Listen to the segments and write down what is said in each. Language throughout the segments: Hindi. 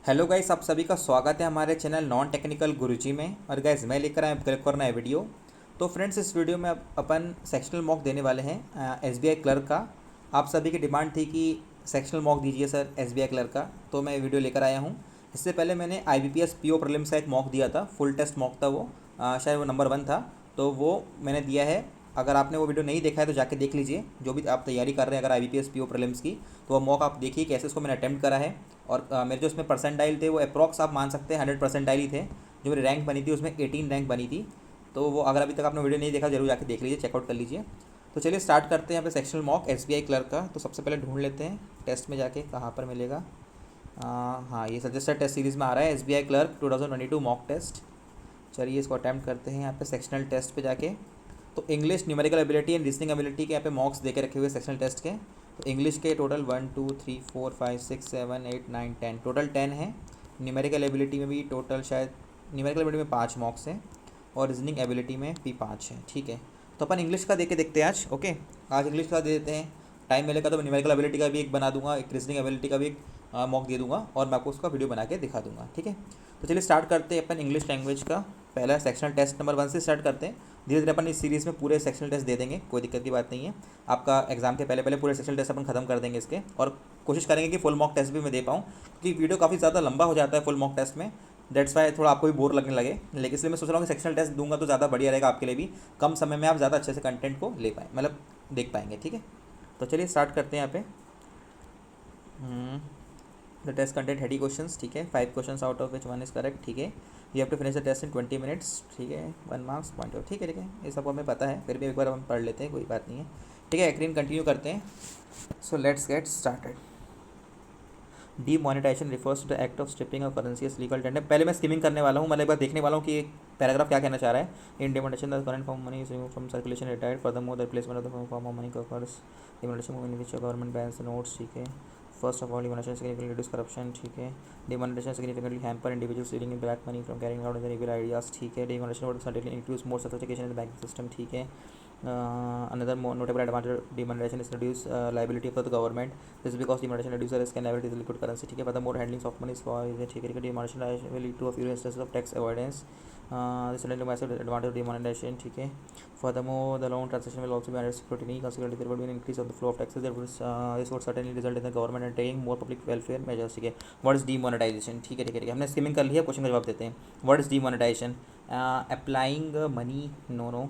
हेलो गाइस, आप सभी का स्वागत है हमारे चैनल नॉन टेक्निकल गुरुजी में। और गाइस मैं लेकर आया क्लिक करना है वीडियो। तो फ्रेंड्स, इस वीडियो में अपन सेक्शनल मॉक देने वाले हैं एसबीआई क्लर्क का। आप सभी की डिमांड थी कि सेक्शनल मॉक दीजिए सर एसबीआई क्लर्क का, तो मैं वीडियो लेकर आया हूँ। इससे पहले मैंने आईबीपीएस पीओ प्रीलिम्स का एक मॉक दिया था, फुल टेस्ट मॉक था वो। शायद वो नंबर 1 था, तो वो मैंने दिया है। अगर आपने वो वीडियो नहीं देखा है तो जाके देख लीजिए। जो भी आप तैयारी कर रहे हैं अगर आईबीपीएस पीओ प्रीलिम्स की, तो वो मॉक आप देखिए कैसे उसको मैंने अटैम्प्ट करा है। और मेरे जो इसमें परसेंटाइल थे वो अप्रॉक्स आप मान सकते हैं 100 परसेंटाइल ही थे। जो मेरी रैंक बनी थी उसमें 18 रैंक बनी थी। तो वो अगर अभी तक आपने वीडियो नहीं देखा जरूर जाके देख लीजिए, चेकआउट कर लीजिए। तो चलिए स्टार्ट करते हैं यहाँ पे सेक्शनल मॉक एसबीआई क्लर्क का। तो सबसे पहले ढूंढ लेते हैं टेस्ट में जाके कहाँ पर मिलेगा। हाँ, ये सजेस्टेड टेस्ट सीरीज़ में आ रहा है एसबीआई क्लर्क 2022 मॉक टेस्ट। चलिए इसको अटैम्प्ट करते हैं यहाँ पे सेक्शनल टेस्ट पे जाके। तो English, numerical ability and reasoning ability के यहाँ पे मॉक्स दे के रखे हुए सेक्शनल टेस्ट के। तो इंग्लिश के टोटल 1 2 3 4 5 6 7 8 9 10 टोटल 10 है। न्यूमेरिकल एबिलिटी में भी टोटल शायद न्यूमेरिकल एबिलिटी में 5 मॉक्स हैं और रीजनिंग एबिलिटी में भी 5 है। ठीक है, तो अपन इंग्लिश का दे के देखते हैं आज। ओके, आज इंग्लिश का दे देते हैं। टाइम मिलेगा तो न्यूमेरिकल एबिलिटी का भी एक बना दूंगा, एक रीजनिंग एबिलिटी का भी एक मॉक दे दूंगा और मैं आपको उसका वीडियो बना के दिखा दूंगा। ठीक है, तो चलिए स्टार्ट करते हैं अपन इंग्लिश लैंग्वेज का। पहला सेक्शनल टेस्ट नंबर 1 से स्टार्ट करते हैं। धीरे धीरे अपन इस सीरीज़ में पूरे सेक्शनल टेस्ट दे देंगे, कोई दिक्कत की बात नहीं है। आपका एग्जाम के पहले पहले पूरे सेक्शनल टेस्ट अपन खत्म कर देंगे इसके, और कोशिश करेंगे कि फुल मॉक टेस्ट भी मैं दे पाऊँ, क्योंकि वीडियो काफ़ी ज़्यादा लंबा हो जाता है फुल मॉक टेस्ट में। डेट्स वाई थोड़ा आपको भी बोर लगने लगे, लेकिन इसलिए मैं सोच रहा हूँ कि सेक्शनल टेस्ट दूंगा तो ज़्यादा बढ़िया रहेगा आपके लिए भी। कम समय में आप ज़्यादा अच्छे से कंटेंट को ले पाएँ, मतलब देख पाएंगे। ठीक है, तो चलिए स्टार्ट करते हैं यहाँ पे। The test content heady questions. ठीक है, 5 questions out of which 1 is correct. ठीक है, you have to finish the test in 20 minutes. ठीक है, 1 मार्क्स पॉइंट ऑफ। ठीक है, ये सब हमें पता है, फिर भी एक बार हम पढ़ लेते हैं, कोई बात नहीं है। ठीक है, एग्रीन कंटिन्यू करते हैं। So let's get started. Demonetisation refers to the act of stripping of currency as legal tender. पहले मैं स्किमिंग करने वाला हूँ, मतलब एक बार देखने वाला हूँ कि पैराग्राफ क्या कहना चाह रहा है। In demonetisation the current form money is remove from circulation retired furthermore the replacement of the form of money covers demonetisation in which government bans the notes. ठीक है, first of all demonetisation significantly reduce corruption. ठीक है, demonetisation significantly hamper individuals dealing in black money from carrying out the evil ideas. ठीक है, demonetisation would certainly includes more sophistication in the banking system. ठीक है, another more notable advantage of demonetization is reduce liability for the government. This is because demonetization reduces risk and liability of liquid currency. ठीक है, furthermore handling soft money is for ठीक है, demonetization will lead to a few instances of tax avoidance. This is a massive advantage of demonetization. ठीक है, furthermore the loan transaction will also be under scrutiny. Consequently, there will be an increase of the flow of taxes. This would certainly result in the government undertaking more public welfare measures. ठीक है, what is demonetization? ठीक है, हमने स्कीमिंग कर लिया, क्वेश्चन का जवाब देते हैं। What is demonetization? Applying money, no,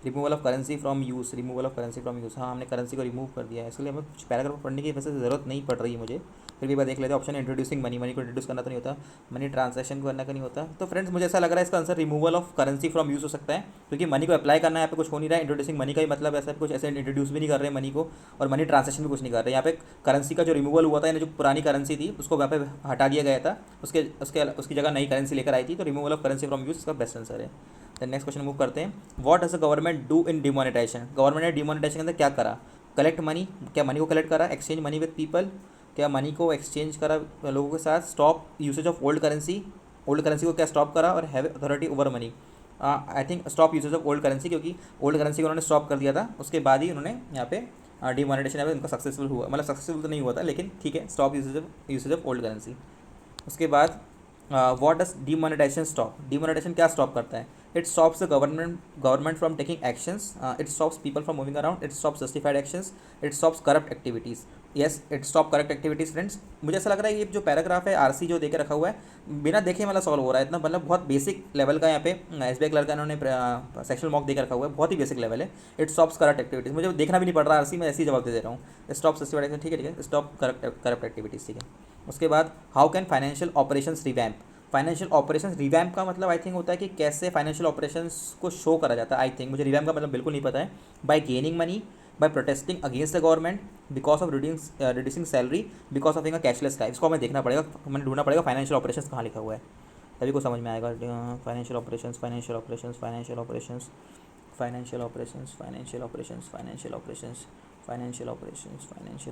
removal of currency from use. Removal of currency from use, हाँ हमने करेंसी को रिमूव कर दिया है, इसलिए हमें कुछ पैराग्राफ पढ़ने की वैसे ज़रूरत नहीं पड़ रही है मुझे। फिर भी बात देख लेते हैं। ऑप्शन इंट्रोड्यूसिंग मनी, मनी को इंट्रोड्यूस करना तो नहीं होता, मनी ट्रांसैक्शन को करना का नहीं होता। तो फ्रेंड्स मुझे ऐसा लग रहा है इसका answer removal of currency from use हो सकता है, क्योंकि मनी को अप्लाई करना है यहाँ पे कुछ हो नहीं रहा है। इंट्रोड्यूसिंग मनी का ही मतलब ऐसा कुछ ऐसे इंट्रोड्यूस भी नहीं कर रहे हैं मनी को, और मनी ट्रांसैक्शन भी कुछ नहीं कर रहे हैं। यहाँ पे करेंसी का जो रिमूवल हुआ था, यानी जो पुरानी करेंसी थी उसको यहाँ पे हटा दिया गया था, उसकी जगह नई करेंसी लेकर आई थी। तो removal of currency from use इसका बेस्ट आंसर है। तो नेक्स्ट क्वेश्चन मूव करते हैं। What does the government do in demonetisation? Government ने डिमोनेटाइजेशन के अंदर क्या करा? कलेक्ट मनी, क्या मनी को कलेक्ट करा? एक्सचेंज मनी विद पीपल, क्या मनी को एक्सचेंज करा लोगों के साथ? Stop usage of old currency, old currency को क्या स्टॉप करा? और have authority over money. I think stop usage of old currency, क्योंकि ओल्ड करेंसी को उन्होंने स्टॉप कर दिया था, उसके बाद ही उन्होंने यहाँ पे डिमोनेटाइजेशन यहाँ पे उनका सक्सेसफुल हुआ। मतलब सक्सेसफुल तो नहीं हुआ था, लेकिन ठीक है, stop usage of old currency. उसके बाद what does demonetisation stop? Demonetisation क्या स्टॉप करता है? It stops the government from taking actions, it stops people from moving around, it stops justified actions, it stops corrupt activities. Yes, it stop corrupt activities. Friends मुझे ऐसा लग रहा है ये जो पैराग्राफ है आरसी जो देके रखा हुआ है बिना देखे मतलब सॉल्व हो रहा है, इतना मतलब बहुत बेसिक लेवल का यहाँ पे एसबीआई क्लर्क का इन्होंने सेक्शनल मॉक देकर रखा हुआ है, बहुत ही बेसिक लेवल है। इट स्टॉप्स करप्ट एक्टिविटीज़, मुझे देखना भी नहीं पड़ रहा आरसी में, ऐसे ही जवाब दे रहा हूँ। स्टॉप जस्टिफाइड एक्शन, ठीक है, स्टॉप करप्ट एक्टिविटीज़। ठीक है, उसके बाद how can financial operations revamp? Financial operations revamp का मतलब आई थिंक होता है कि कैसे फाइनेंशियल ऑपरेशंस को शो करा जाता है। आई थिंक मुझे रिवैम्प का मतलब बिल्कुल नहीं पता है। By gaining money, by protesting against the government, because of reducing salary, because of in cashless life. इसको हमें देखना पड़ेगा, हमें ढूंढना पड़ेगा फाइनेंशियल ऑपरेशंस कहाँ लिखा हुआ है, तभी को समझ में आएगा। Financial operations, financial operations, financial operations, financial operations, financial operations, financial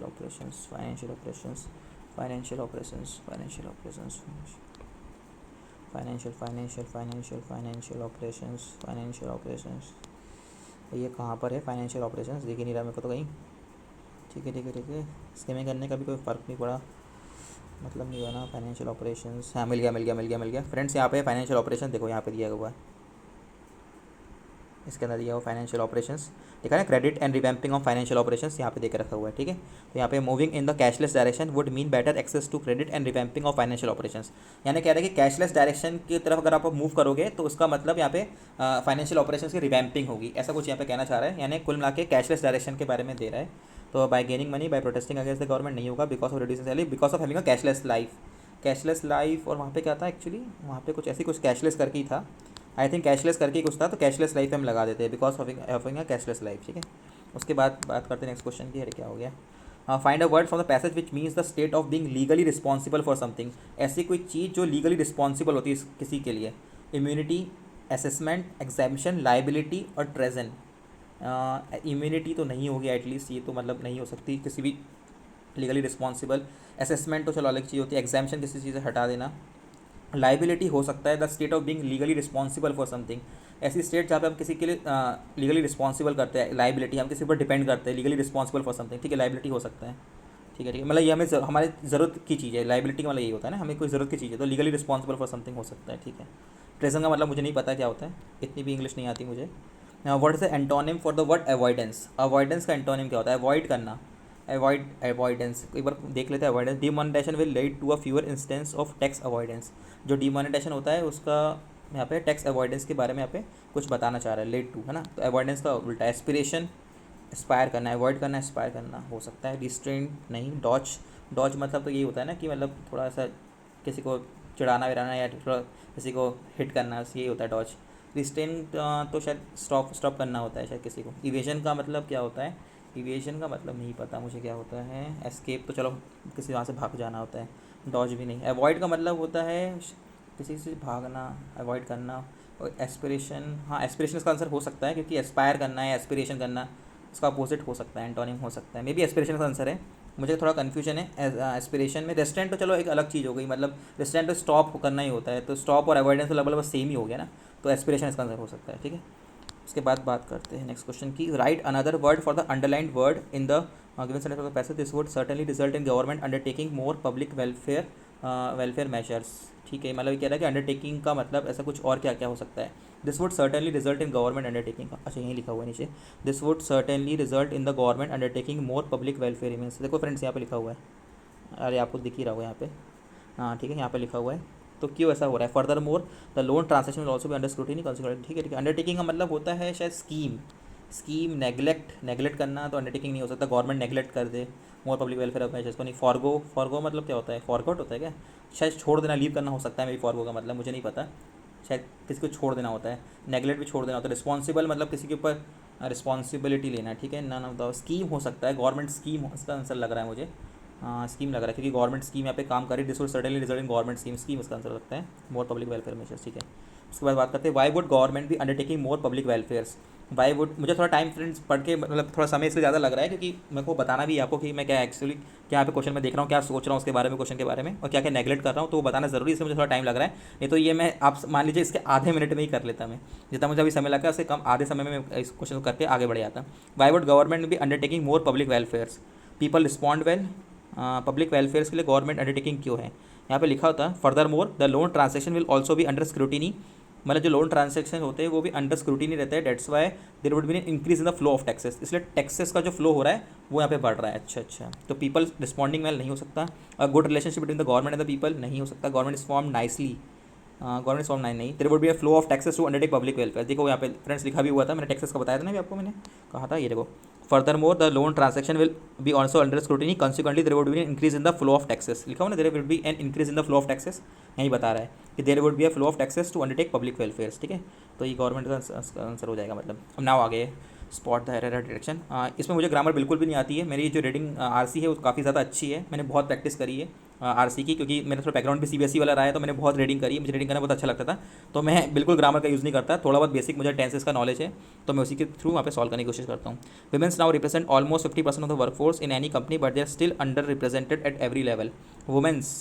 operations, financial operations, financial operations, financial operations, financial operations, financial operations, financial operations, financial operations. ये कहाँ पर है फाइनेंशियल ऑपरेशंस? दिख ही नहीं रहा मेरे को तो कहीं। ठीक है, स्कीमिंग करने का भी कोई फ़र्क नहीं पड़ा। मतलब नहीं हुआ ना। फाइनेंशियल ऑपरेशंस, हाँ मिल गया फ्रेंड्स। यहाँ पे फाइनेंशियल ऑपरेशन देखो, यहाँ पे दिया हुआ है, इसके अंदर दिया हुआ फाइनेंशियल ऑपरेशंस देखा है, credit and revamping of financial operations यहाँ पे देकर रखा हुआ है, ठीक है। तो यहाँ पे moving in the cashless direction would mean better access to credit and revamping of financial operations. यानी कह रहे हैं कि कैशलेस डायरेक्शन की तरफ अगर आप मूव करोगे तो उसका मतलब यहाँ पे फाइनेंशियल ऑपरेशंस की रिवैम्पिंग होगी, ऐसा कुछ यहाँ पे कहना चाह रहा है। यानी कुल मिला के कैशलेस डायरेक्शन के बारे में दे रहा है। तो bye gaining money by protesting against the government नहीं होगा, because of reducing salary, because of having a cashless life. Cashless life, और वहाँ पे क्या था एक्चुअली, वहाँ पे कुछ ऐसी कुछ कैशलेस करके ही था, आई थिंक कैशलेस करके ही कुछ था, तो कैशलेस लाइफ हम लगा देते हैं बिकॉज ऑफ कैशलेस लाइफ, ठीक है। उसके बाद बात करते हैं नेक्स्ट क्वेश्चन की। अरे क्या हो गया। Find a word from the passage which means the state of being legally responsible for something. ऐसी कोई चीज़ जो लीगली रिस्पॉन्सिबल होती है किसी के लिए। इम्यूनिटी, असेसमेंट, एग्जामिशन, लाइबिलिटी और ट्रेजन। इम्यूनिटी तो नहीं होगी एटलीस्ट, ये तो मतलब नहीं हो सकती किसी भी लीगली रिस्पॉन्सिबल। असेसमेंट तो चलो अलग चीज़ होती है, एग्जामिशन किसी चीज़ से हटा देना। लाइबिलिटी हो सकता है the state of being legally responsible for something. ऐसी स्टेट जहाँ पे हम किसी के लिए लीगली रिस्पॉन्सिबल करते हैं, लाइबिलिटी हम किसी पर डिपेंड करते हैं, लीगली रिस्पॉन्सिबल फॉर समथिंग, ठीक है, लाइबिलिटी हो सकता है, ठीक है, ठीक है। मतलब ये हमें हमारी ज़रूरत की चीज़ है, लाइबिलिटी का मतलब यही होता है ना, हमें कोई ज़रूरत की चीज़ है तो लीगली रिस्पॉन्सिबल फॉर समथिंग हो सकता है, ठीक है। ट्रेजन का मतलब मुझे नहीं पता क्या होता है, इतनी भी इंग्लिश नहीं आती मुझे। What is the antonym for the word avoidance. Avoidance का एंटोनिम क्या होता है, अवॉइड करना, अवॉइडेंस एक बार देख लेते हैं। Avoidance, demonetisation will lead to a fewer instance of tax avoidance. जो डिमोनेटाइजेशन होता है उसका यहाँ पे टैक्स अवॉइडेंस के बारे में यहाँ पे कुछ बताना चाह रहा है, लेड टू, है ना। तो अवॉइडेंस का उल्टा एस्पिरेशन, एस्पायर करना, अवॉइड करना, एस्पायर करना हो सकता है। रिस्ट्रेंट नहीं, डॉज, डॉज मतलब तो ये होता है ना कि मतलब थोड़ा सा किसी को चिढ़ाना विराना या थोड़ा किसी को हिट करना, यही होता है डॉज। रिस्ट्रेंट तो शायद स्टॉप स्टॉप करना होता है शायद किसी को। इवेजन का मतलब क्या होता है, इवेजन का मतलब नहीं पता मुझे क्या होता है। एस्केप तो चलो किसी वहाँ से भाग जाना होता है, डॉज भी नहीं। अवॉइड का मतलब होता है किसी से भागना, अवॉइड करना। और एस्पिरेशन, हाँ एस्पिरेशन इसका आंसर हो सकता है क्योंकि एस्पायर करना है, एस्पिरेशन करना इसका अपोजिट हो सकता है, एंटोनिम हो सकता है। मे बी एस्पिरेशन का आंसर है, मुझे थोड़ा कन्फ्यूजन है एस्पिरेशन में। रेस्टोरेंट तो चलो एक अलग चीज़ हो गई, मतलब रेस्टोरेंट तो स्टॉप करना ही होता है, तो स्टॉप और अवॉइडेंस तो लगभग सेम ही हो गया ना, तो एस्पिरेशन इसका आंसर हो सकता है, ठीक है। उसके बाद बात करते हैं नेक्स्ट क्वेश्चन की। Right another word for the underlined word in the given sentence of the passage, this would certainly result in government undertaking more public welfare measures, ठीक है। मतलब ये कह रहा है कि अंडरटेकिंग का मतलब ऐसा कुछ और क्या क्या हो सकता है। This would certainly result in government undertaking, अच्छा यहीं लिखा हुआ है नीचे, this would certainly result in the government undertaking more public welfare events. देखो फ्रेंड्स यहाँ पे लिखा हुआ है, अरे आपको दिख ही रहा होगा यहाँ पे, हाँ ठीक है, यहाँ पे लिखा हुआ है। तो क्यों ऐसा हो रहा है, further more the loan transaction will also भी अंडर स्क्रूटिनी कॉन्सिक्वेंटली, ठीक है ठीक है। अंडरटेकिंग का मतलब होता है शायद स्कीम, स्कीम नेगलेक्ट करना, तो अंडरटेकिंग नहीं हो सकता, गवर्नमेंट नेगलेक्ट कर दे more public welfare of measures को नहीं। फॉरगो मतलब क्या होता है, फॉरगॉट होता है क्या, शायद छोड़ देना, लीव करना हो सकता है मेरी। फॉरगो का मतलब मुझे नहीं पता, शायद किसी को छोड़ देना होता है, नेगलेक्ट भी छोड़ देना होता है। रिस्पॉन्सिबल मतलब किसी के ऊपर रिस्पॉन्सिबिलिटी लेना, ठीक है। नन ऑफ द स्कीम हो सकता है, गवर्नमेंट स्कीम इसका आंसर लग रहा है मुझे, स्कीम लग रहा है क्योंकि गवर्नमेंट स्कीम यहाँ पे काम करी। This will certainly result in government scheme, scheme इसका आंसर लगता है, मोर पब्लिक वेलफेयर मेजर्स, ठीक है। उसके बाद बात करते हैं वाई वुड गवर्नमेंट भी undertaking more public welfares. Why would, मुझे थोड़ा टाइम फ्रेंड्स पढ़ के मतलब थोड़ा समय इसलिए ज़्यादा लग रहा है क्योंकि मेरे को बताना भी है आपको कि मैं क्या एक्चुअली क्या यहाँ पे क्वेश्चन में देख रहा हूँ, क्या सोच रहा हूँ उसके बारे में, क्वेश्चन के बारे में, और क्या क्या नेगलेक्ट कर रहा हूँ, तो वो बताना ज़रूरी है, इसलिए मुझे थोड़ा टाइम लग रहा है। नहीं तो ये मैं आप मान लीजिए इसके आधे मिनट में ही कर लेता, मैं जितना मुझे अभी समय लगा उससे कम आधे समय में मैं इस क्वेश्चन को करके आगे बढ़ जाता। वाई वुड गवर्नमेंट भी अंडरटेकिंग मोर public welfares, people respond well, public welfares के लिए गवर्नमेंट अंडरटेकिंग क्यों है। यहाँ पे लिखा होता है further more the loan transaction will also भी अंडर स्क्रूटिनी, मतलब जो लोन ट्रांजेक्शन होते हैं वो भी अंडर स्क्रूटिनी रहते हैं, that's why there would be an increase in the flow of taxes, इसलिए टैक्सेस का जो फ्लो हो रहा है वो यहाँ पे बढ़ रहा है। अच्छा अच्छा, तो पीपल रिस्पॉन्डिंग वेल नहीं हो सकता। Good relationship between the government and the people नहीं हो सकता। Government is form nicely, government is form नहीं। There would be a flow of taxes to undertake public welfare, देखो यहाँ पे फ्रेंड्स लिखा भी हुआ था, मैंने टैक्सेस का बताया था ना भी आपको, मैंने कहा था, ये देखो further more the loan transaction will be also under scrutiny consequently there would be an increase in the flow of taxes, लिखा हुआ ना, there would be an increase in the flow of taxes, यही बता रहा है कि there would be a flow of taxes to undertake public welfare, ठीक है। तो ये गवर्नमेंट का आंसर हो जाएगा। मतलब अब नाउ आगे स्पॉट द एरर डायरेक्शन, इसमें मुझे ग्रामर बिल्कुल भी नहीं आती है। मेरी जो रीडिंग आरसी है वो काफ़ी ज़्यादा अच्छी है, मैंने बहुत प्रैक्टिस करी है आरसी की, क्योंकि मेरा थोड़ा बैकग्राउंड भी सीबीएसई वाला रहा है, तो मैंने बहुत रीडिंग करी है, मुझे रीडिंग करना बहुत अच्छा लगता था। तो मैं बिल्कुल ग्रामर का यूज़ नहीं करता, थोड़ा बहुत बेसिक मुझे टेंसेस का नॉलेज है, तो मैं उसी के थ्रू वहाँ पे सॉल्व करने की कोशिश करता हूँ। Womens now represent almost 50% of the workforce in any company but they are still under represented at every level. Womens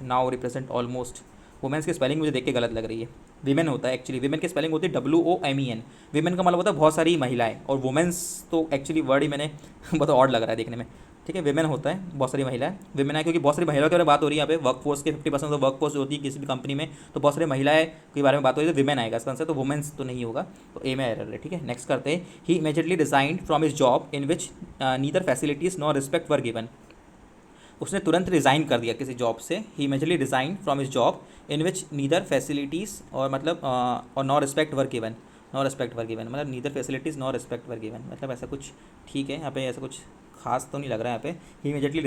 now represent almost, womens की स्पेलिंग मुझे देख के गलत लग रही है, विमेन होता है एक्चुअली, विमेन की स्पेलिंग होती है WOMEN, विमेन का मतलब होता है बहुत सारी महिलाएं, और वुमेन्स तो एक्चुअली वर्ड ही मैंने बहुत ऑड लग रहा है देखने में, ठीक है, विमेन होता है, बहुत सारी महिलाएं विमेन है, क्योंकि बहुत सारी महिलाओं के बारे में बात हो रही है यहाँ पे, वर्क फोर्स के 50% तो वर्क फोर्स जो होती है किसी भी कंपनी में, तो बहुत सारी महिलाएं के बारे में बात हो रही है, तो विमेन आएगा इसका आंसर, तो वुमेन्स तो नहीं होगा, तो ए में एरर है। ठीक है, नेक्स्ट करते हैं। He immediately resigned from his job in which neither facilities nor respect were given. उसने तुरंत रिज़ाइन कर दिया किसी जॉब से। He immediately resign from his job in which neither facilities और मतलब और nor respect were given, nor respect were given मतलब neither facilities nor respect were given, मतलब ऐसा कुछ ठीक है यहाँ पे, ऐसा कुछ खास तो नहीं लग रहा है यहाँ पे। ही इमीडिएटली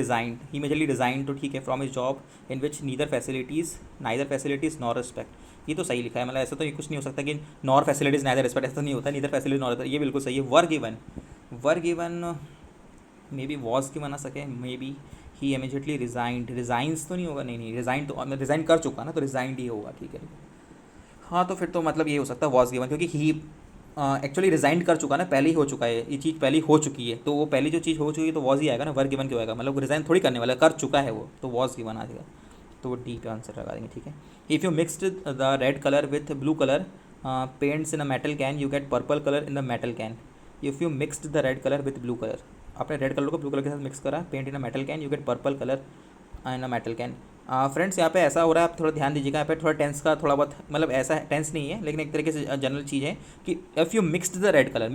रिज़ाइन तो ठीक है, from his job in which neither facilities nor respect, ये तो सही लिखा है, मतलब ऐसा तो ये कुछ नहीं हो सकता कि नॉर फैसिलिटीज़ नाइदर रिस्पेक्ट, ऐसा तो नहीं होता, नीदर फैसिलिटीज नॉर, ये बिल्कुल सही है। Were given may be was की बना सके, मे बी ही इमीडिएटली रिज़ाइंस तो नहीं होगा, नहीं रिज़ाइन तो रिज़ाइन कर चुका ना, तो रिज़ाइंड ही होगा। ठीक है, हाँ तो फिर तो मतलब ये हो सकता है वॉज गिवन, क्योंकि ही एक्चुअली रिज़ाइंड कर चुका ना, पहले ही हो चुका है, ये चीज़ पहले ही हो चुकी है, तो वो पहली जो चीज़ हो चुकी है तो वॉज ही आएगा ना, वर गिवन क्यों आएगा, मतलब रिज़ाइन थोड़ी करने वाला, कर चुका है वो, तो वॉज गिवन आ जाएगा, तो वो डी पे आंसर लगा देंगे। ठीक है, if you mixed the red colour with blue colour paints in a metal can you get purple colour in the metal can. If you mixed the red colour with blue colour, आपने रेड कलर को ब्लू कलर के साथ मिक्स करा, paint in a metal can you get purple colour in a metal can. Friends यहाँ पे ऐसा हो रहा है, आप थोड़ा ध्यान दीजिएगा, यहाँ पे थोड़ा टेंस का थोड़ा बहुत, मतलब ऐसा टेंस नहीं है लेकिन एक तरीके से जनरल चीज़ है कि if you mixed the red colour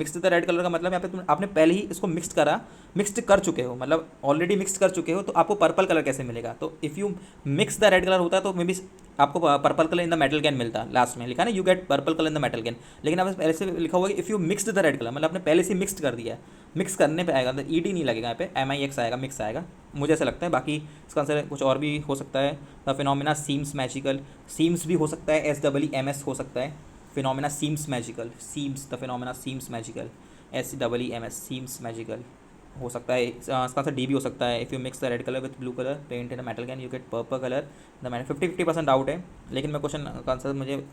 का मतलब यहाँ पे आपने पहले ही इसको मिक्सड कर चुके हो, मतलब ऑलरेडी मिक्स कर चुके हो, तो आपको पर्पल कलर कैसे मिलेगा, तो if you mix the red colour होता तो मे बी आपको purple colour in the metal can मिलता, लास्ट में लिखा ना you get purple colour in the metal can, लेकिन अब पहले से लिखा हुआ है if you mixed the red colour, मतलब आपने पहले से मिक्सड कर दिया है, मिक्स करने पे आएगा, तो ई डी नहीं लगेगा यहाँ पे, MIX आएगा, मिक्स आएगा, मुझे ऐसा लगता है, बाकी इसका आंसर कुछ और भी हो सकता है। The phenomena seems magical, seems भी हो सकता है, SEEMS हो सकता है, phenomena seems magical, seems the phenomena seems magical, SEEMS seems magical हो सकता है, इसका आंसर डी भी हो सकता है। If you mix the red colour with blue colour paint in a metal can you get purple colour, the मैंने 50% डाउट है, लेकिन मैं क्वेश्चन का आंसर मुझे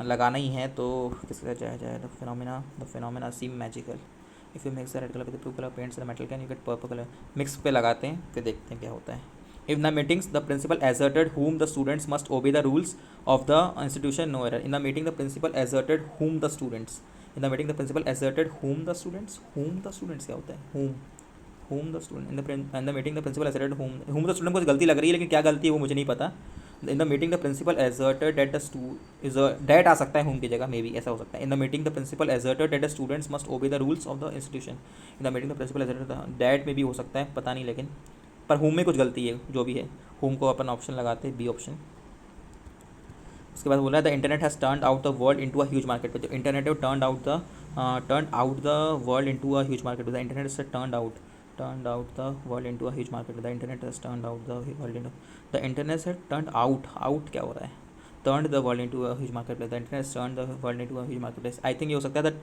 लगाना ही है, तो किसका जाए the phenomena seem magical, if you mix the red colour with blue colour paints in metal can you get purple colour, mix पे लगाते हैं फिर देखते हैं क्या होता है। In the meetings the principal asserted whom the students must obey the rules of the institution, no error. In the meeting the principal asserted whom the students, in the meeting the principal asserted whom the students क्या होता है, whom the student, in the meeting the principal asserted whom the student, कुछ गलती लग रही है, लेकिन क्या गलती है वो मुझे नहीं पता। In the meeting the principal asserted that that आ सकता है होम की जगह, मे बी ऐसा हो सकता है। In the meeting the principal asserted that the students must obey the rules of the institution, in the meeting the principal asserted that में भी हो सकता है, पता नहीं, लेकिन पर होम में कुछ गलती है, जो भी है होम को अपन ऑप्शन लगाते हैं, बी ऑप्शन। उसके बाद बोला है the internet has turn out the world into a huge market, तो इंटरनेट है turn out the world into a huge market, the internet is turned out the world into a huge market, the internet has turned out the world into, the internet has turned out क्या हो रहा है, turned the world into a huge marketplace, the internet has turned the world into a huge marketplace, I think ये हो सकता है the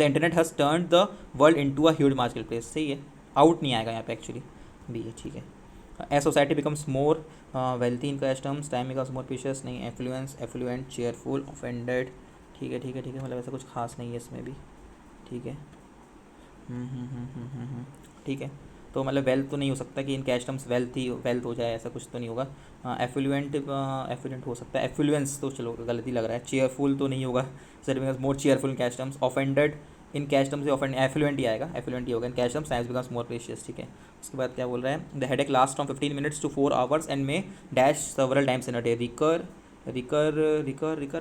internet has turned the world into a huge marketplace, सही है, आउट नहीं आएगा यहाँ पे एक्चुअली, बी है। ठीक है, as society becomes more wealthy in cash terms, time becomes more precious, नहीं, एफ्लुएंट, चेयरफुल, ऑफेंडेड, ठीक है, मतलब ऐसा कुछ खास नहीं है इसमें भी। ठीक है, ठीक है, तो मतलब वेल्थ तो नहीं हो सकता कि इन कैश टर्म्स वेल्थ हो जाए, ऐसा कुछ तो नहीं होगा। एफ्लुएंट हो सकता है, एफ्लुएंस तो चलो गलती लग रहा है, चेयरफुल तो नहीं होगा, sir becomes more cheerful in cash terms, offended in cash terms से एफ्लुएंट ही आएगा, एफ्लुएंट ही होगा in cash terms, science becomes more precious. ठीक है, उसके बाद क्या बोल रहा है, the headache last from 15 minutes to 4 hours and में dash several times in a day, recur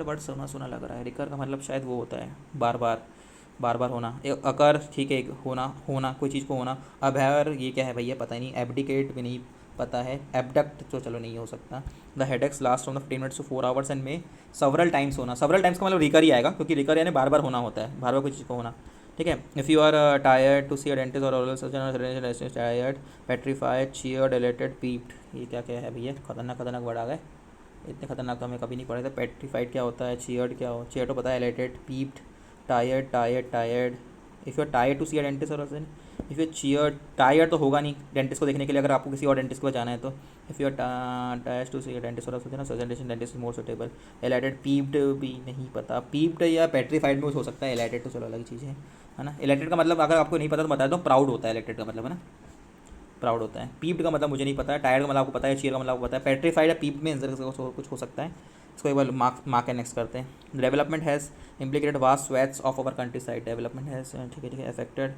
word सुना लग रहा है, रिकर का मतलब शायद वो होता है बार बार होना, अकर, ठीक है, होना कोई चीज़ को होना, अभयर ये क्या है भैया पता ही नहीं, एब्डिकेट भी नहीं पता है, एबडक्ट तो चलो नहीं हो सकता। The headaches last from the 15 minutes to 4 hours and में सेवरल टाइम्स होना, सेवरल टाइम्स का मतलब रिकर ही आएगा, क्योंकि रिकर यानी बार बार होना होता है, बार बार कोई चीज़ को होना। ठीक है, if you are tired to see a dentist और oral surgeon, tired, petrified, cheered, elated, peeved, ये क्या क्या है भैया, खतरनाक वर्ड आ गए, इतने खतरनाक तो हमें कभी नहीं पढ़े थे। पेट्रीफाइड क्या होता है, चीयर्ड क्या हो, चीयर्ड तो पता है, elated, peeved, tired, if you are tired to see a dentist और इफ़ यू चीयर, टायर्ड तो होगा नहीं डेंटिस्ट को देखने के लिए, अगर आपको किसी और डेंटिस्ट को जाना है तो, if you are tired to see a dentist और suggestion dentist more suitable, elated, peeved भी नहीं पता, पीप्ड या पेट्रीफाइड में कुछ हो सकता है, एलाइटेड तो चलो अलग चीज़ है ना। एलाइटेड का मतलब अगर आपको नहीं पता तो बता दो, प्राउड होता है एलाइटेड का मतलब, है ना, प्राउड होता है। पीप्ड का मतलब मुझे नहीं पता है, टायर्ड का मतलब आपको पता है, चीयर का मतलब आपको पता है, पेट्रीफाइड या पीप्ड में आंसर कुछ हो सकता है, इसको एक बार मार्क एंड नेक्स्ट करते हैं। Development has implicated vast swaths of our countryside. Development has ठीक है affected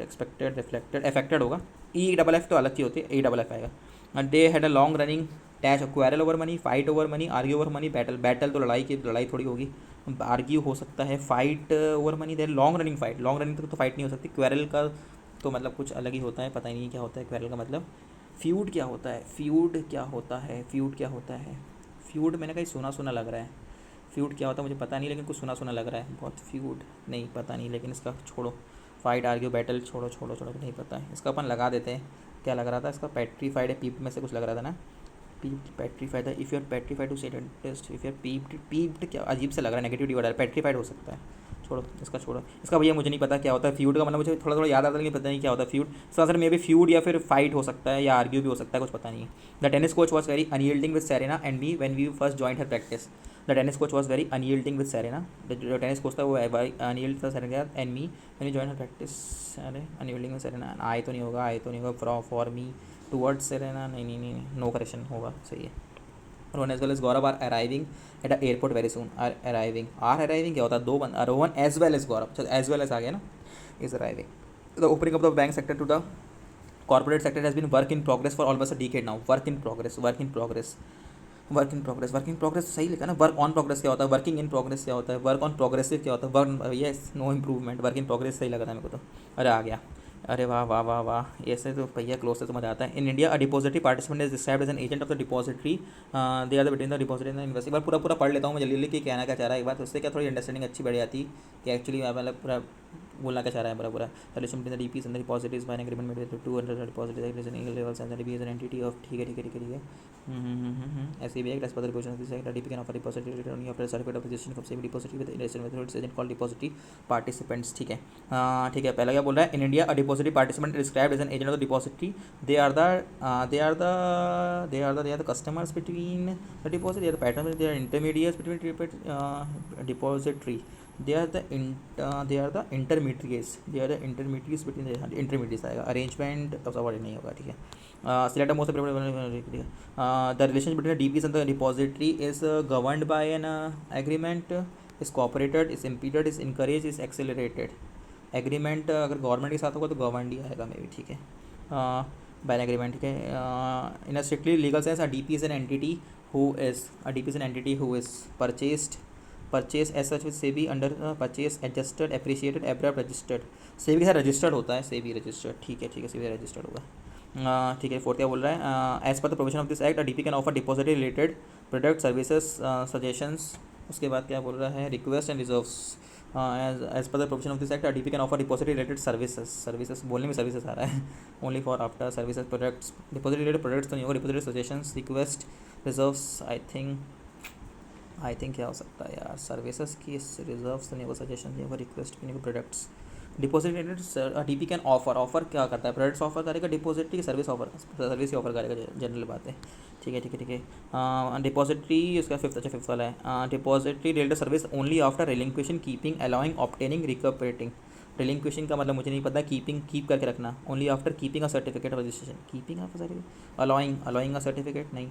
expected reflected affected होगा, ई डबल एफ तो अलग ही होती है, ई डबल एफ आएगा। दे had a long running dash quarrel over money, fight over money, argue over money, battle तो लड़ाई थोड़ी होगी, आर्ग्यू हो सकता है, फाइट ओवर मनी, देर लॉन्ग रनिंग तक तो फाइट नहीं हो सकती। क्वेरल का तो मतलब कुछ अलग ही होता है, पता ही नहीं क्या होता है क्वेरल का मतलब। फ्यूड क्या होता है, फ्यूड मैंने कहीं सुना लग रहा है, फ्यूड क्या होता है मुझे पता नहीं, लेकिन कुछ सुना लग रहा है बहुत। फ्यूड नहीं पता नहीं, लेकिन इसका छोड़ो। फाइट आर्ग्यू बैटल छोड़ो नहीं पता है, इसका अपन लगा देते हैं। क्या लग रहा था इसका, पेट्रीफाइड है, पीप में से कुछ लग रहा था ना, पेट्रीफाइड है। If you are petrified to say test, if you are peeved क्या अजीब से लग रहा है, नेगेटिव वर्ड है, पेट्रीफाइड हो सकता है। छोड़ो इसका भैया मुझे नहीं पता क्या होता है फ्यूड का मतलब, मुझे थोड़ा याद आता है लेकिन पता नहीं क्या होता है फ्यूड। इसका आंसर मे बी फ्यूड या फिर फाइट हो सकता है, या आर्ग्यू भी हो सकता है, कुछ पता नहीं है। The tennis coach was very unyielding with Serena and me when we first joined her practice. The tennis coach was very unyielding with Serena, जो टेनिस कोच था वो अनयील्ड था Serena and me when you join her practice. अरे अनयील्डिंग विद सेरेना, आए तो नहीं होगा फॉर मी टूवर्ड्स सेरेना, नहीं, नो करेक्शन होगा, सही है। Rohan as well as Gaurav are arriving at a airport very soon. Are arriving क्या होता है, दो बंद, Rohan as well as Gaurav, चलो एज वेल एज आ गया ना, is arriving. The opening of the bank sector to the corporate sector has been work in progress for almost a decade now. Work in progress सही लिखा ना। वर्क ऑन प्रोग्रेस क्या होता है, वर्किंग इन प्रोग्रेस क्या होता है, वर्क ऑन प्रोग्रेसिव क्या होता है, work yes no improvement, work in progress सही लगा था मेरे को तो। अरे आ गया, अरे वाह, ऐसे तो भैया क्लोज से समझ आता है। In India a depository participant is described as an agent of the depository, they are the between the depository and investor. एक बार पूरा पढ़ लेता हूँ मैं जल्दी कि कहना क्या चाह रहा है एक बार, तो उससे क्या थोड़ी अंडरस्टैंडिंग अच्छी बढ़ जाती कि एक्चुअली मतलब पूरा बोलना क्या चाह रहा है। पूरा relation between the DPs and the depositories by an agreement made with to under depository in levels and the DP is an entity of, ठीक है। ऐसे भी एक as per the report of this act DP can offer depository return only after certificate of registration of same depository with registered methods agent called depository participants, ठीक है। पहला क्या बोल रहा है, in India a depository participant described as an agent of the depository, they are the customers between the deposit, they are the pattern, they are intermediates between depository, they are the intermediaries between the intermediaries आएगा, अरेंजमेंट सबॉर्डिनेट नहीं होगा, ठीक है। select the most the relationship between the DPs and the depository is governed by an agreement, is cooperated, is impeded, is encouraged, is accelerated। Agreement अगर गवर्नमेंट के साथ होगा तो गवर्नमेंट ही आएगा मे भी, ठीक है। बाय एग्रीमेंट, ठीक है। In a strictly legal sense a DP is an entity who is purchase as such with SEBI under purchase adjusted appreciated abrupt registered. SEBI के साथ रजिस्टर्ड होता है, सेबी रजिस्टर्ड, ठीक है, सेबी रजिस्टर्ड होगा, ठीक है। फोर्थ क्या बोल रहा है, as per the provision of this act DP can offer depository related product services suggestions. उसके बाद क्या बोल रहा है, request and reserves, as per the provision of this act DP can offer depository related services बोलने में सर्विसेज आ रहा है, only for after services products, depository related products तो नहीं होगा, depository suggestions, request, reserves, I think क्या हो सकता है यार, सर्विसेज की रिजर्व्स नहीं होगा, सजेशन नहीं होगा, रिक्वेस्ट भी नहीं होगा, products. Deposit DP can offer क्या करता है, प्रोडक्ट्स ऑफर करेगा, डिपॉजिटरी सर्विस ही ऑफर करेगा, जनरल बात है, ठीक है। डिपॉजिटरी उसका फिफ्थ वाला है, depository related service only after relinquishment, keeping, allowing, obtaining, recovering. Relinquishment का मतलब मुझे नहीं पता, कीप करके रखना, only after keeping a certificate of registration, keeping of certificate, allowing a certificate नहीं,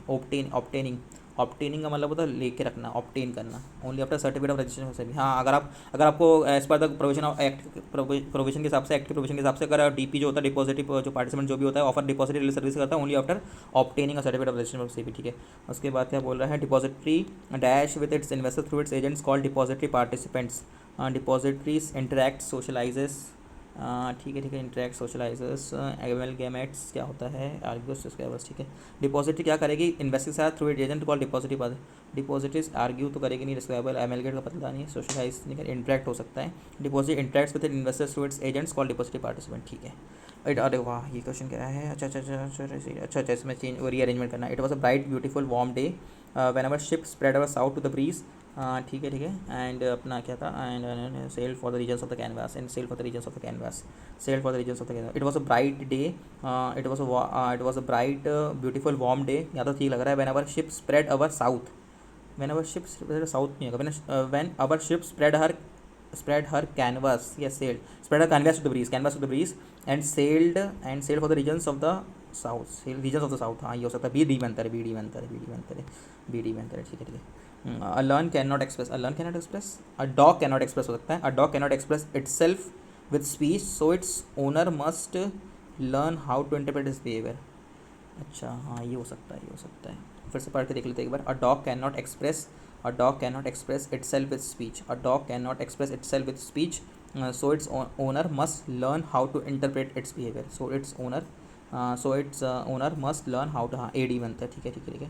ऑब्टेनिंग का मतलब होता है लेके रखना, ऑब्टेन करना, only after certificate of registration से भी। हाँ, अगर आपको as per the provision of act provision के हिसाब से, एक्ट के प्रोविजन के हिसाब से, अगर डीपी जो होता है डिपॉजिटरी जो पार्टिसिपेंट जो भी होता है ऑफर डिपॉजिटरी रिलेटेड सर्विस करता है only after obtaining a certificate of registration से भी, ठीक है। उसके बाद क्या बोल रहा है, depository dash with its investor through its agents called depository participants, depositories interact socialises, ठीक है, इंटरैक्ट सोशलाइजर्स, एमएलगेमेट्स क्या होता है, आर्ग्यूस उसके बस, ठीक है। डिपॉजिटरी क्या करेगी, इन्वेस्टर के साथ through it agent call depository पर, डिपॉजिटरीज आर्ग्यू तो करेगी नहीं, डिस्क्राइबल, एमएलगेट का पता नहीं, सोशलाइज नहीं कर, इंटरैक्ट हो सकता है। Deposit interacts with investors through its agents call depository participant, ठीक है। अरे वाह, ये क्वेश्चन क्या है, अच्छा, इसमें चेंज और रीअरेंजमेंट करना। It was a bright beautiful warm day when our ship spread our south to the breeze, ठीक है, एंड अपना क्या था, and sail for the regions of the canvas, it was a bright day, it was a bright beautiful warm day, यहाँ तो ठीक लग रहा है। When our ship spread our south, when our ship south नहीं होगा, when our ship spread her canvas, yes, sailed, spread her canvas to the breeze, and sailed for the regions of the south, region of the south, हाँ ये हो सकता है, बी डी में अंतर है, बी डी में अंतर है, बी डी में अंतर है, बी डी में अंतर है, ठीक है ठीक है। A learn can not express, a learn can not express, a dog can not express हो सकता है, a dog can not express itself with speech so its owner must learn how to interpret its behaviour. अच्छा हाँ ये हो सकता है, ये हो सकता है, फिर से पढ़ के देख लेते हैं एक बार। A dog can not express, a dog can not express itself with speech, a dog can not express itself with speech so its owner must learn how to interpret its behaviour, so its owner must learn how to, हाँ ए डी बनता है, ठीक है ठीक है ठीक है।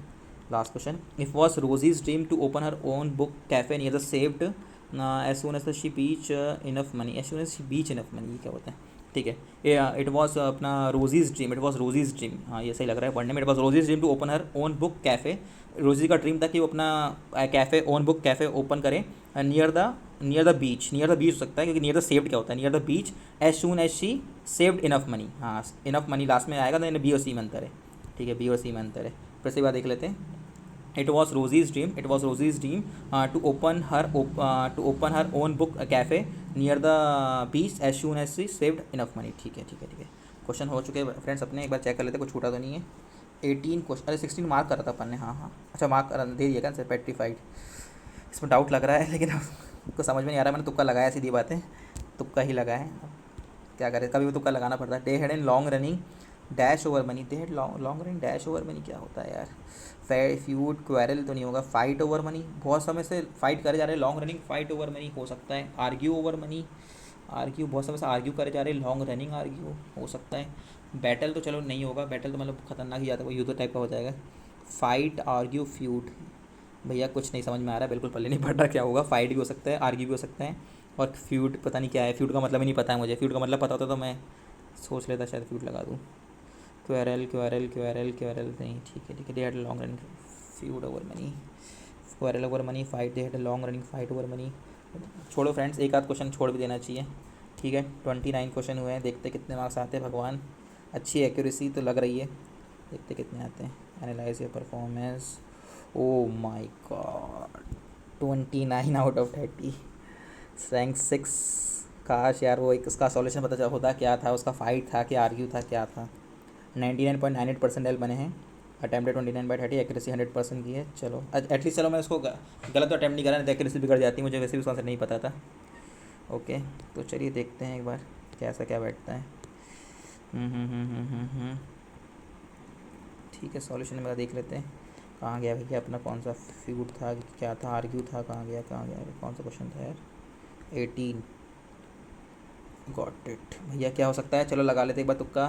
Last question, if was Rosie's dream to open her own book cafe near the saved as soon as she beach enough money, as soon as she beach enough money, ये क्या होता है, ठीक है। इट वॉज अपना Rosie's dream, it was Rosie's dream, हाँ ये सही लग रहा है पढ़ने में। It was Rosie's dream to open her own book cafe, Rosie का ड्रीम था कि वो अपना cafe, own book cafe open करे near the beach, near the beach हो सकता है क्योंकि नियर द सेव्ड क्या होता है, near the beach as soon as she saved enough money, हाँ इनफ मनी लास्ट में आएगा, तो बी और सी में अंतर है, ठीक है, बी और सी में अंतर है। फिर से बात देख लेते हैं। It was Rosie's dream. It was Rosie's dream to open her own book cafe near the beach as soon as she saved enough money. ठीक है ठीक है ठीक है। क्वेश्चन हो चुके हैं फ्रेंड्स अपने, एक बार चेक कर लेते हैं कुछ छूटा तो नहीं है। 18 क्वेश्चन, अरे 16 मार्क करा था अपन ने, हाँ हाँ अच्छा मार्क दे दिया क्या सर, पेट्रीफाइड, इसमें डाउट लग रहा है लेकिन आपको समझ में नहीं आ रहा, मैंने तुक्का लगाया, सीधी बात है, तुक्का ही लगा है, क्या करें, कभी भी तुक्का लगाना पड़ता है। They had in long running dash over money, they had long running dash over money क्या होता है यार, फ्यूड क्वेरल तो नहीं होगा, फाइट ओवर मनी, बहुत समय से फाइट करे जा रहे हैं, long running fight over money हो सकता है, आर्ग्यू ओवर मनी, आर्ग्यू बहुत समय से आर्ग्यू करे जा रहे हैं, लॉन्ग रनिंग आर्ग्यू हो सकता है, बैटल तो चलो नहीं होगा, बैटल तो मतलब खतरनाक ही जाता है, वो युद्ध टाइप का हो जाएगा, फाइट आर्ग्यू फ्यूड, भैया कुछ नहीं समझ में आ रहा है, बिल्कुल पल्ले नहीं पड़ रहा क्या होगा, फाइट भी हो सकता है, आर्ग्यू भी हो सकता है, और फ्यूड पता नहीं क्या है, फ्यूड का मतलब ही नहीं पता है मुझे, फ्यूड का मतलब पता होता तो मैं सोच लेता शायद फ्यूड लगा दूँ, क्वेरल नहीं, ठीक है, they had long running feud over money, quarrel over money, fight, they had long running fight over money. छोड़ो फ्रेंड्स, एक आध क्वेश्चन छोड़ भी देना चाहिए, ठीक है। 29 क्वेश्चन हुए हैं, देखते कितने मार्क्स आते हैं भगवान, अच्छी एक्यूरेसी तो लग रही है, देखते कितने आते हैं। Analyse your performance, oh my God 29 out of 30, rank 6, काश यार वो एक उसका सॉल्यूशन पता चल होता क्या था, उसका फाइट था कि आर्ग्यू था क्या था। 99.98 परसेंटाइल बने हैं, अटैम्प्टेड 29/30, एक्यूरेसी 100% की है। चलो एटलीस्ट चलो मैं उसको गलत तो अटैम्प्ट नहीं करा, नहीं तो एक्यूरेसी बिगड़ जाती, मुझे वैसे भी उसका आंसर नहीं पता था। ओके तो चलिए देखते हैं एक बार कैसा क्या बैठता है। ठीक है, सॉल्यूशन मेरा देख लेते हैं, कहाँ गया भैया अपना, कौन सा फ्यूड था क्या था, आर्ग्यू था, कहाँ गया कौन सा क्वेश्चन था यार, 18, गॉट इट। भैया क्या हो सकता है, चलो लगा लेते एक बार तुक्का,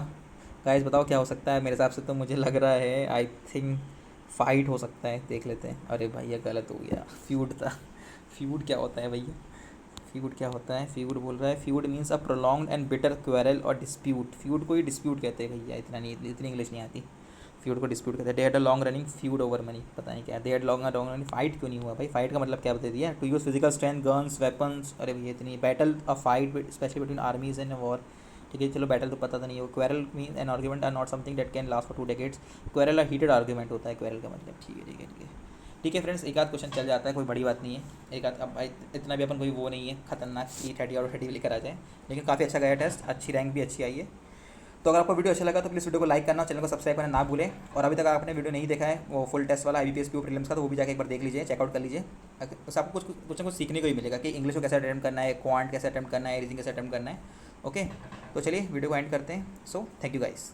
गाइस बताओ क्या हो सकता है, मेरे हिसाब से तो मुझे लग रहा है आई थिंक फाइट हो सकता है, देख लेते हैं। अरे भैया गलत हो गया, फ्यूड था। फ्यूड क्या होता है भैया, फ्यूड क्या होता है, फ्यूड बोल रहा है, feud means a prolonged and bitter quarrel और डिस्प्यूट, फ्यूड को ही डिस्प्यूट कहते हैं भैया, इतना नहीं, इतनी इंग्लिश नहीं आती, फ्यूड को डिस्प्यूट कहते हैं। They had a long running feud over money, पता नहीं क्या, they had long running, fight क्यों नहीं हुआ भाई, फाइट का मतलब क्या बता दिया, to use physical strength guns weapons, अरे भैया इतनी, battle a fight specially between armies in war, ठीक है चलो बैटल तो पता था नहीं हो। Quarrel mean an argument or not something that can last for 2 decades, quarrel heated argument होता है क्वेरल का मतलब, ठीक है ठीक है ठीक है ठीक है फ्रेंड्स, एक आध क्वेश्चन चल जाता है, कोई बड़ी बात नहीं है, एक आध, अब इतना भी अपन कोई वो नहीं है खतरनाक कि 30 और 30 लेकर आ जाए, लेकिन काफ़ी अच्छा गया टेस्ट, अच्छी रैंक भी अच्छी आई है। तो अगर आपको वीडियो अच्छा लगा तो प्लीज़ वीडियो को लाइक करना, चैनल को सब्सक्राइब करना ना भूलें, और अभी तक आपने वीडियो नहीं देखा है वो फुल टेस्ट वाला IBPS PO प्रीलिम्स का, तो वो भी जाकर एक बार देख लीजिए, चेकआउट कर लीजिए, उससे आपको कुछ ना कुछ सीखने को ही मिलेगा कि इंग्लिश को कैसे अटैम्प्ट करना है, क्वांट कैसे अटैम्प्ट करना है, रीजनिंग कैसे अटैम्प्ट करना है। ओके तो चलिए वीडियो को एंड करते हैं, सो थैंक यू गाइस।